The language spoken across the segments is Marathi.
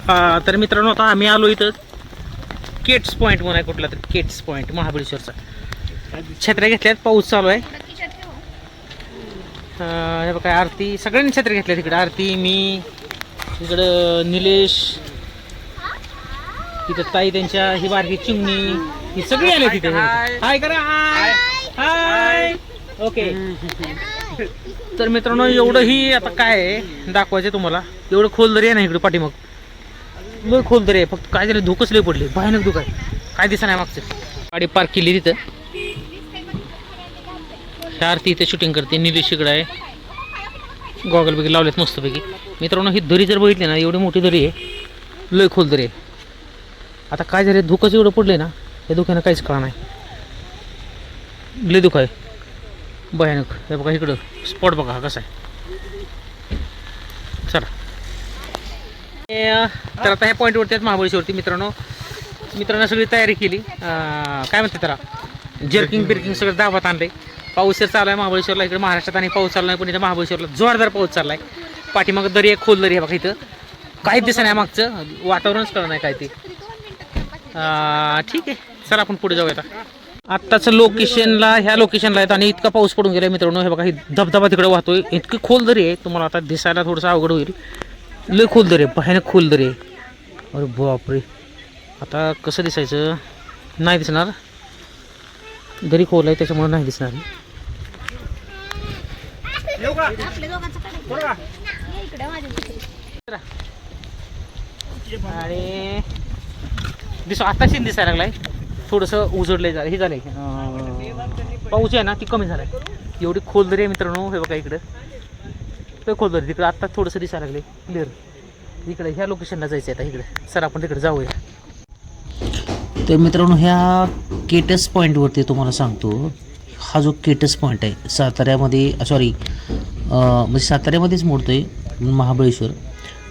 तर मित्रांनो आता आम्ही आलो इथं केट्स पॉईंट म्हणून आहे, कुठला तरी केट्स पॉईंट महाबळेश्वरचा. छत्र्या घेतल्यात, पाऊस चालू आहे. हे बघा आरती, सगळ्यांनी छत्र्या घेतल्या तिकडे. आरती, मी, इकडं निलेश, तिथं ताई त्यांच्या, ही बारकी चिमणी, ही सगळी आले तिथे. हाय करा, हाय हाय. ओके. तर मित्रांनो एवढं ही आता काय आहे दाखवायचं तुम्हाला, एवढं खोल दरी आहे ना इकडे पाठीमाग, लय खोल दरी आहे. फक्त काय झालं, धुकच लय पडले, भयानक धुक आहे, काय दिसत नाही मागचं. गाडी पार्क केली तिथं. आरती इथे शूटिंग करते, निलेश इकडे आहे, गॉगल बिगल लावलेत मस्तपैकी. मित्रांनो ही दरी जर बघितली ना, एवढी मोठी दरी आहे, लय खोल दरी आहे. आता काय झालं, धुकच एवढं पडले ना, या धुक्यानं काहीच कळा नाही, लय धुक आहे भयानक. हे बघा इकडं स्पॉट बघा हा कसा आहे. चला तर आता ह्या पॉईंटवरती आहेत महाबळेश्वरती. मित्रांनो सगळी तयारी केली, काय म्हणते त्याला, जर्किंग बिर्किंग सगळं दाबात आणलंय. पाऊस चालू आहे महाबळेश्वरला, इकडे महाराष्ट्रात आणि पाऊस चालू नाही, पण इथं महाबळेश्वरला जोरदार पाऊस चालला आहे. पाठीमाग दरी आहे, खोल दरी आहे बघा. इथं काहीच दिसत नाही मागचं, वातावरणच कळलं नाही काय ते. ठीक आहे, चला आपण पुढे जाऊया. आत्ताच लोकेशनला, ह्या लोकेशनला आहेत आणि इतका पाऊस पडून गेला मित्रांनो. हे बघा ही धबधबा तिकडे वाहतोय, इतकी खोल दरी आहे, तुम्हाला आता दिसायला थोडंसं अवघड होईल, लय खोल दरी आहे, भयानक खोल दरी आहे. अरे बापरे, आता कसं दिसायचं, नाही दिसणार, दरी खोल आहे त्याच्यामुळे नाही दिसणार. आणि आता सीन दिसायला लागलाय, थोडंसं उजडलंय, झालं हे झालंय, पाऊस आहे ना ती कमी झालाय. एवढी खोल दरी आहे मित्रांनो. हे बघा इकडं ते खोल दरी, तिकडं आत्ता थोडंसं दिसायला लागले क्लिअर. इकडे ह्या लोकेशनला जायचं आहे आता, इकडे सर आपण तिकडे जाऊया. तर मित्रांनो ह्या केटस पॉईंटवरती तुम्हाला सांगतो, हा जो केटस पॉईंट आहे साताऱ्यामध्ये, सॉरी म्हणजे साताऱ्यामध्येच मोडतो आहे महाबळेश्वर,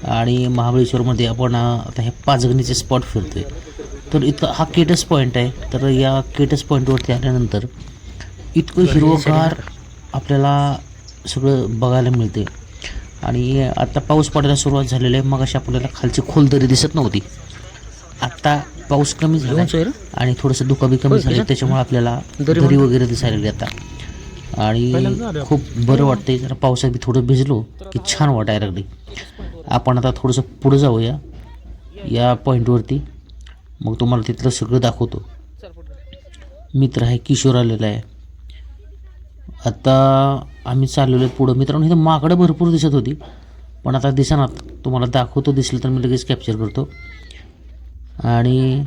आणि महाबळेश्वरमध्ये आपण आता हे पाचगणीचे स्पॉट फिरतो आहे. तर इथं हा केटस पॉईंट आहे. तर या केटस पॉईंटवरती आल्यानंतर इतकं हिरवगार आपल्याला सगळं बघायला मिळते. आणि आता पाऊस पडायला सुरुवात झालेली आहे. मग अशी आपल्याला खालची खोल दरी दिसत नव्हती, आत्ता पाऊस कमी झाला आणि थोडंसं धुकं बी कमी झालं, त्याच्यामुळे आपल्याला दरी वगैरे दिसायला लागली आता. आणि खूप बरं वाटतंय, जरा पावसात बी थोडं भिजलो की छान वाटायला लागली. आपण आता थोडंसं पुढं जाऊया या पॉईंटवरती, मग तुम्हाला तिथलं सगळं दाखवतो. मित्र आहे, किशोर आलेला आहे. आता आम्ही चाललेलो आहे पुढं. मित्रांनो इथं माकडं भरपूर दिसत होती, पण आता दिसणार, तुम्हाला दाखवतो, दिसलं तर मी लगेच कॅप्चर करतो. आणि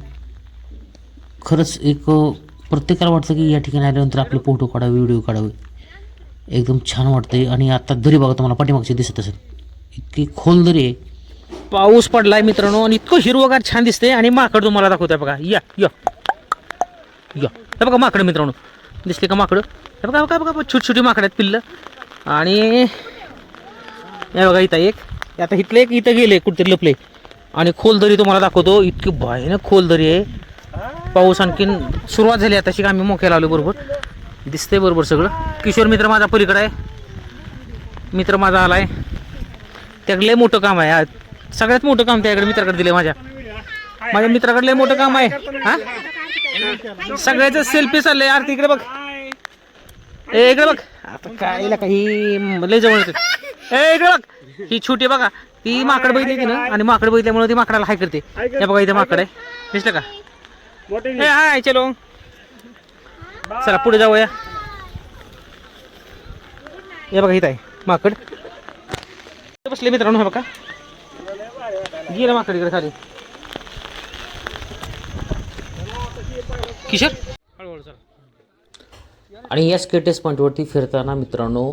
खरंच एक प्रत्येकाला वाटतं की या ठिकाणी आल्यानंतर आपले फोटो काढावे, व्हिडिओ काढावे, एकदम छान वाटतंय. आणि आता दरी बघा, तुम्हाला पाठीमागची दिसत असेल, इतकी खोल दरी आहे. पाऊस पडलाय मित्रांनो आणि इतकं हिरवगार छान दिसते. आणि माकड तुम्हाला दाखवतोय बघा, या या या, हे बघा माकडं मित्रांनो, दिसले का माकडं, हे बघा बघा बघा, छोटी छोटी माकडं आहेत पिल्लं. आणि हे बघा इथं एक, आता इथलं एक इथं गेले कुठेतरी लपले. आणि खोल दरी तुम्हाला दाखवतो, इतकी भयानक खोल दरी आहे. पाऊस आणखीन सुरुवात झाली आता, शिक आम्ही मोक्याला आलो, बरोबर दिसतंय बरोबर सगळं. किशोर मित्र माझा पलीकडे आहे, मित्र माझा आलाय, त्याकडे लय मोठं काम आहे, सगळ्यात मोठं काम त्याकडे मित्राकडे दिले. माझ्या मित्राकडे लय मोठं काम आहे. हा सगळ्याच सेल्फी चाललंय. आरती इकडे बघ, इकडे बघ, आता काय काही लय जवळ, इकडे बघ, ही छोटी बघा, ती माकड बघितली ती ना, आणि माकड बघितल्यामुळे ती माकडाला हाय करते. हे बघा इथे माकड आहे, दिसलं का, हाय चलो, चला पुढे जाऊया. हे बघा इथं आहे माकड बसले मित्रांनो. हे बघा गेलं माकड इकडे खाली. किशोर हळूहळू चला. आणि या स्केटेस पॉईंटवरती फिरताना मित्रांनो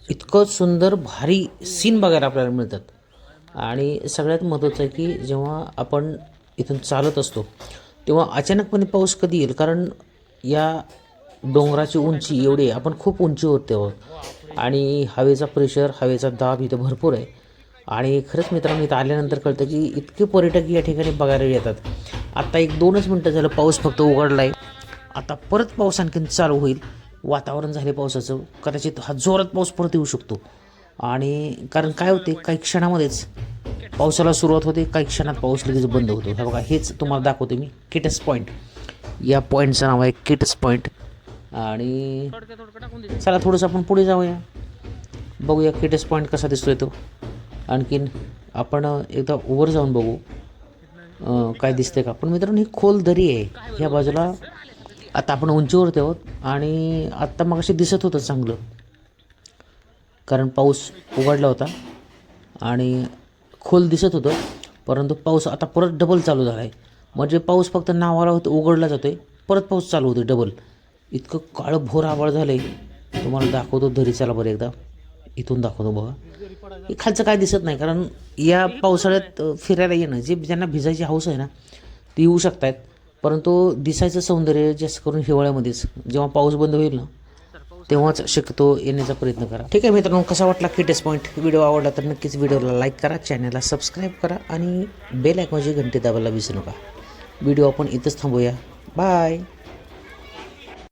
इतकं सुंदर भारी सीन बघायला आपल्याला मिळतात. आणि सगळ्यात महत्त्वाचं आहे की जेव्हा आपण इथून चालत असतो तेव्हा अचानकपणे पाऊस कधी येईल, कारण या डोंगराची उंची एवढी, आपण खूप उंचीवरती आहोत आणि हवेचा प्रेशर, हवेचा दाब इथं भरपूर आहे. आणि खरंच मित्रांनो इथं आल्यानंतर कळतं की इतके पर्यटक या ठिकाणी बघायला येतात. आत्ता 1-2च मिनटं झालं पाऊस फक्त उघडला आहे, आता परत पाऊस आणखीन चालू होईल, वातावरण झाले पावसाचं, कदाचित हा जोरात पाऊस परत येऊ शकतो. आणि कारण काय होते, काही क्षणामध्येच पावसाला सुरुवात होते, काही क्षणात पाऊस लगेच बंद होतो. हे बघा, हेच तुम्हाला दाखवते मी किटस पॉईंट. या पॉईंटचं नाव आहे किटस पॉईंट. आणि चला थोडंसं आपण पुढे जाऊया, बघूया किटस पॉईंट कसा दिसतोय तो. आणखीन आपण एकदा वर जाऊन बघू काय दिसते का. पण मित्रांनो, ही खोल दरी आहे ह्या बाजूला. आता आपण उंचीवरती आहोत आणि आत्ता मग असे दिसत होतं चांगलं, कारण पाऊस उघडला होता आणि खोल दिसत होतं. परंतु पाऊस आता परत डबल चालू झाला आहे. म्हणजे पाऊस फक्त नावाला होतं, उघडला जातो आहे, परत पाऊस चालू होतो डबल. इतकं काळं भोर आभाळ झालं आहे. तुम्हाला दाखवतो दरी, चला बरं एकदा इथून दाखवतो बघा. हे खालचं काय दिसत नाही, कारण या पावसाळ्यात फिरायला येणं, जे ज्यांना भिजायची हौस आहे ना, ती येऊ शकतात. परंतु दिसायचं सौंदर्य जास्त करून हिवाळ्यामध्येच, जेव्हा पाऊस बंद होईल ना तेव्हाच शक्यतो येण्याचा प्रयत्न करा. ठीक आहे मित्रांनो, कसा वाटला किटस पॉईंट. व्हिडिओ आवडला तर नक्कीच व्हिडिओला लाईक करा, चॅनलला सबस्क्राईब करा आणि बेल आयकॉनची घंटी दाबायला विसरू नका. व्हिडिओ आपण इथंच थांबूया. बाय.